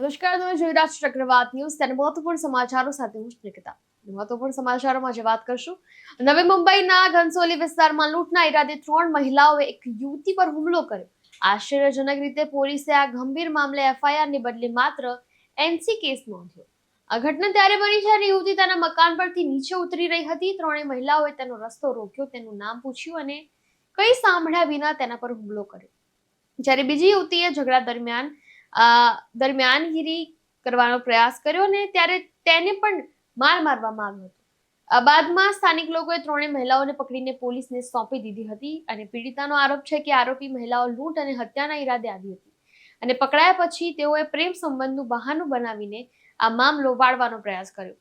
નમસ્કાર, તમે જોઈ રહ્યા છો ચક્રવાત ન્યૂઝ. તેને મહત્વપૂર્ણ સમાચારો સાથે હું નિકિતા. મહત્વપૂર્ણ સમાચારોમાં આજે વાત કરશું. નવી મુંબઈના ઘનસોલી વિસ્તારમાં લૂંટના ઈરાદે 3 મહિલાઓએ એક યુવતી પર હુમલો કર્યો. આશ્ચર્યજનક રીતે પોલીસે આ ગંભીર મામલે એફઆઈઆર ની બદલે માત્ર એનસી કેસ નોંધ્યો. આ ઘટના ત્યારે બની જ્યારે યુવતી તેના મકાન પરથી નીચે ઉતરી રહી હતી. 3 મહિલાઓએ તેનો રસ્તો રોક્યો, તેનું નામ પૂછ્યું અને કંઈ સાંભળ્યા વિના તેના પર હુમલો કર્યો. જ્યારે બીજી યુવતીએ ઝઘડા દરમિયાનગીરી કરવાનો પ્રયાસ કર્યો અને ત્યારે તેને પણ મારવામાં આવ્યો હતો. બાદમાં સ્થાનિક લોકોએ 3 મહિલાઓને પકડીને પોલીસને સોંપી દીધી હતી અને પીડિતાનો આરોપ છે કે આરોપી મહિલાઓ લૂંટ અને હત્યાના ઈરાદે આવી હતી અને પકડાયા પછી તેઓએ પ્રેમ સંબંધનું બહાનું બનાવીને આ મામલો વાળવાનો પ્રયાસ કર્યો.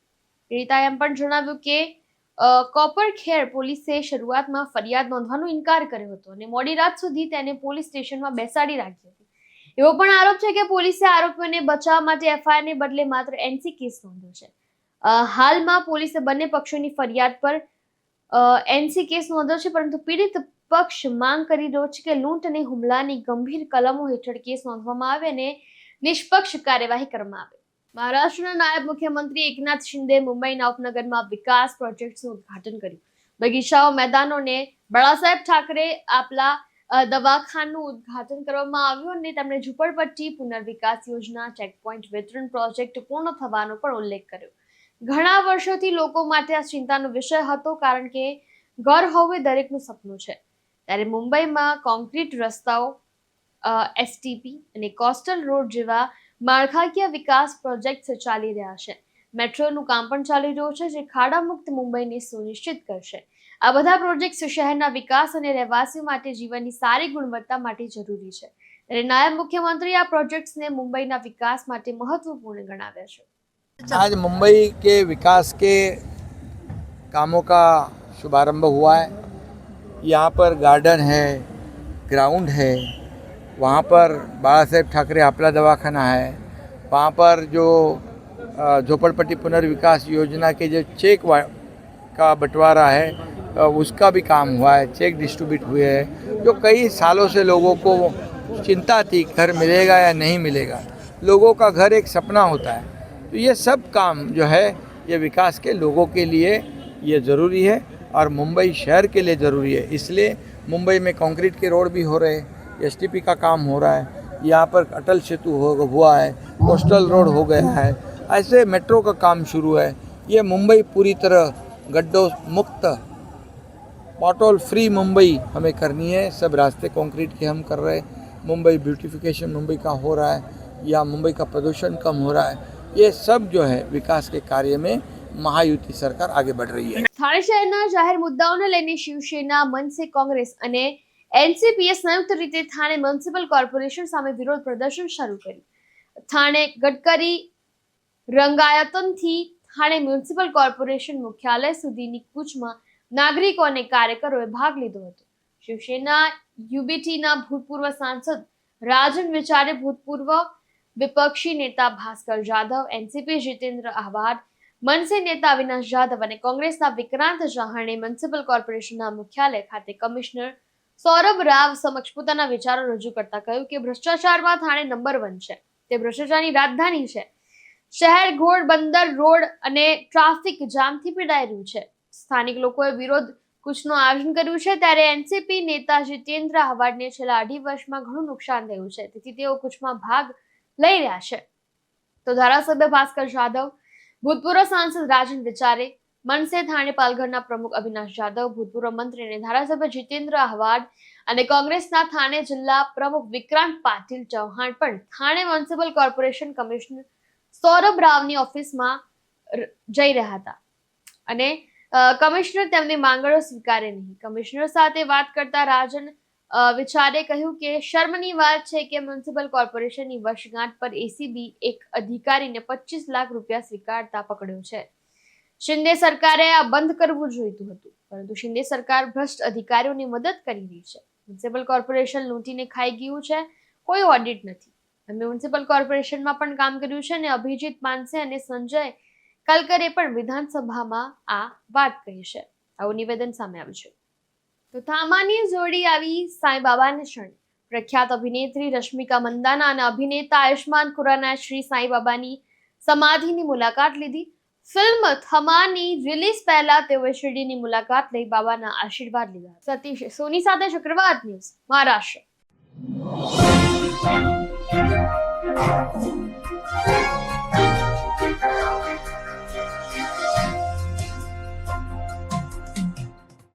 પીડિતાએ એમ પણ જણાવ્યું કે કોપરખેર પોલીસે શરૂઆતમાં ફરિયાદ નોંધવાનો ઇનકાર કર્યો હતો અને મોડી રાત સુધી તેને પોલીસ સ્ટેશનમાં બેસાડી રાખી હતી. એવો પણ આરોપ છે કે પોલીસે આરોપીઓને બચાવવા માટે એફઆઈઆર ને બદલે માત્ર એનસી કેસ નોંધ્યો છે. હાલમાં પોલીસે બંને પક્ષોની ફરિયાદ પર એનસી કેસ નોંધ્યો છે, પરંતુ પીડિત પક્ષ માંગ કરી રહ્યો છે કે લૂંટ અને હુમલાની ગંભીર કલમો હેઠળ કેસ નોંધવામાં આવે અને નિષ્પક્ષ કાર્યવાહી કરવામાં આવે. મહારાષ્ટ્રના નાયબ મુખ્યમંત્રી એકનાથ શિંદે મુંબઈના ઉપનગરમાં વિકાસ પ્રોજેક્ટ્સનું ઉદ્ઘાટન કર્યું. બગીચાઓ, મેદાનોને બાળાસાહેબ ઠાકરે આપલા દવાખાનું ઉદ્ઘાટન કરવામાં આવ્યું અને તેમણે ઝૂંપડપટ્ટી પુનર્વિકાસ યોજના, ચેકપોઇન્ટ વિતરણ પ્રોજેક્ટ પૂર્ણ થવાનો પણ ઉલ્લેખ કર્યો. ઘણા વર્ષોથી લોકો માટે આ ચિંતાનો વિષય હતો, કારણ કે ઘર હોવું એ દરેકનું સપનું છે. ત્યારે મુંબઈમાં કોન્ક્રીટ રસ્તાઓ, એસટીપી અને કોસ્ટલ રોડ જેવા માળખાકીય વિકાસ પ્રોજેક્ટ્સ ચાલી રહ્યા છે. મેટ્રોનું કામ પણ ચાલી રહ્યું છે, જે ખાડામુક્ત મુંબઈને સુનિશ્ચિત કરશે. આ બધા પ્રોજેક્ટ્સ શહેરના વિકાસ અને રહેવાસીઓ માટે જીવનની સારી ગુણવત્તા માટે જરૂરી છે. ત્યારે નાયબ મુખ્યમંત્રી આ પ્રોજેક્ટ્સને મુંબઈના વિકાસ માટે મહત્વપૂર્ણ ગણાવ્યા છે. आज मुंबई के विकास के कामों का शुभारंभ हुआ है. यहाँ पर गार्डन है, ग्राउंड है, वहाँ पर बाला साहेब ठाकरे आपला दवाखाना है, वहाँ पर जो झोपड़पट्टी पुनर्विकास योजना के जो चेक का बंटवारा है उसका भी काम हुआ है. चेक डिस्ट्रीब्यूट हुए हैं. जो कई सालों से लोगों को चिंता थी घर मिलेगा या नहीं मिलेगा, लोगों का घर एक सपना होता है. तो ये सब काम जो है ये विकास के लोगों के लिए ये ज़रूरी है और मुंबई शहर के लिए ज़रूरी है. इसलिए मुंबई में कंक्रीट के रोड भी हो रहे हैं, एसटीपी का काम हो रहा है, यहाँ पर अटल सेतु हुआ है, कोस्टल रोड हो गया है, ऐसे मेट्रो का काम शुरू है. ये मुंबई पूरी तरह गड्ढों मुक्त, पॉटहोल फ्री मुंबई हमें करनी है. सब रास्ते कंक्रीट के हम कर रहे हैं. मुंबई ब्यूटिफिकेशन मुंबई का हो रहा है, या मुंबई का प्रदूषण कम हो रहा है. ये सब जो है विकास के कार्य में महायुति सरकार आगे बढ़ रही है. થાણે શહેરના જાહેર મુદ્દાઓને લઈને શિવસેના, મનસે, કોંગ્રેસ અને એનસીપીએ સંયુક્ત રીતે થાણે મ્યુનિસિપલ કોર્પોરેશન સામે વિરોધ પ્રદર્શન શરૂ કર્યું. થાણે ગડકરી રંગાયતનથી થાણે મ્યુનિસિપલ કોર્પોરેશન મુખ્યાલય સુધીની કૂચમાં નાગરિકો અને કાર્યકરોએ ભાગ લીધો હતો. શિવસેના યુબીટીના ભૂતપૂર્વ સાંસદ રાજન વિચારે, ભૂતપૂર્વ વિપક્ષી નેતા ભાસ્કર જાધવ, એનસીપી જીતેન્દ્ર આહવાડ, મનસે નેતા અવિનાશ જાધવ અને કોંગ્રેસના વિક્રાંત ચૌહાણે મ્યુનિસિપલ કોર્પોરેશનના મુખ્યાલય ખાતે કમિશનર સૌરભ રાવ સમક્ષ પોતાના વિચારો રજૂ કરતા કહ્યું કે ભ્રષ્ટાચારમાં થાણે નંબર 1 છે. તે ભ્રષ્ટાચારની રાજધાની છે. શહેર ઘોડબંદર રોડ અને ટ્રાફિક જામથી પીડાઈ રહ્યું છે. સ્થાનિક લોકોએ વિરોધ કૂચનું આયોજન કર્યું છે. ત્યારે એનસીપી નેતા જીતેન્દ્ર આહવાડને છેલ્લા 2.5 વર્ષમાં ઘણું નુકસાન થયું છે, તેથી તેઓ કૂચમાં ભાગ લઈ રહ્યા છે. તો ધારાસભ્ય ભાસ્કર જાધવ, ભૂતપૂર્વ સાંસદ રાજન વિચારે, મનસે થાણે પાલઘરના પ્રમુખ અવિનાશ જાધવ, ભૂતપૂર્વ મંત્રી અને ધારાસભ્ય જીતેન્દ્ર આહવાડ અને કોંગ્રેસના થાણે જિલ્લા પ્રમુખ વિક્રાંત પાટીલ ચૌહાણ પણ Thane municipal corporation commissioner Saurabh રાવની ઓફિસમાં જઈ રહ્યા હતા અને કમિશનર તેમની માંગણીઓ સ્વીકારે નહીં. કમિશનર સાથે વાત કરતા રાજન વિચારે કહ્યું કે શર્મની વાત છે કે મ્યુનિસિપલ કોર્પોરેશનની વર્ષગાંઠ પર એસીબી એક અધિકારીને 25 લાખ રૂપિયા સ્વીકારતા પકડ્યો છે. શિંદે સરકારે આ બંધ કરવું જોઈતું હતું, પરંતુ શિંદે સરકાર ભ્રષ્ટ અધિકારીઓની મદદ કરી રહી છે. મ્યુનિસિપલ કોર્પોરેશન લૂંટીને ખાઈ ગયું છે. કોઈ ઓડિટ નથી. અમે મ્યુનિસિપલ કોર્પોરેશનમાં પણ કામ કર્યું છે અને અભિજીત માનસે અને સંજય કલકરે પણ વિધાનસભામાં આ વાત કહી છે. આવું નિવેદન સામે આવ્યું છે. તો થામાની જોડી આવી સાંઈબાબાને શરણે. પ્રખ્યાત અભિનેત્રી રશ્મિકા મંદાના અને અભિનેતા આયુષ્માન ખુરાના શ્રી સાંઈબાબાની સમાધિની મુલાકાત લીધી. ફિલ્મ થમાની રિલીઝ પહેલા તેઓએ શિરડીની મુલાકાત લઈ બાબાના આશીર્વાદ લીધા. સતીશ સોની સાથે શુક્રવાર ન્યૂઝ મહારાષ્ટ્ર.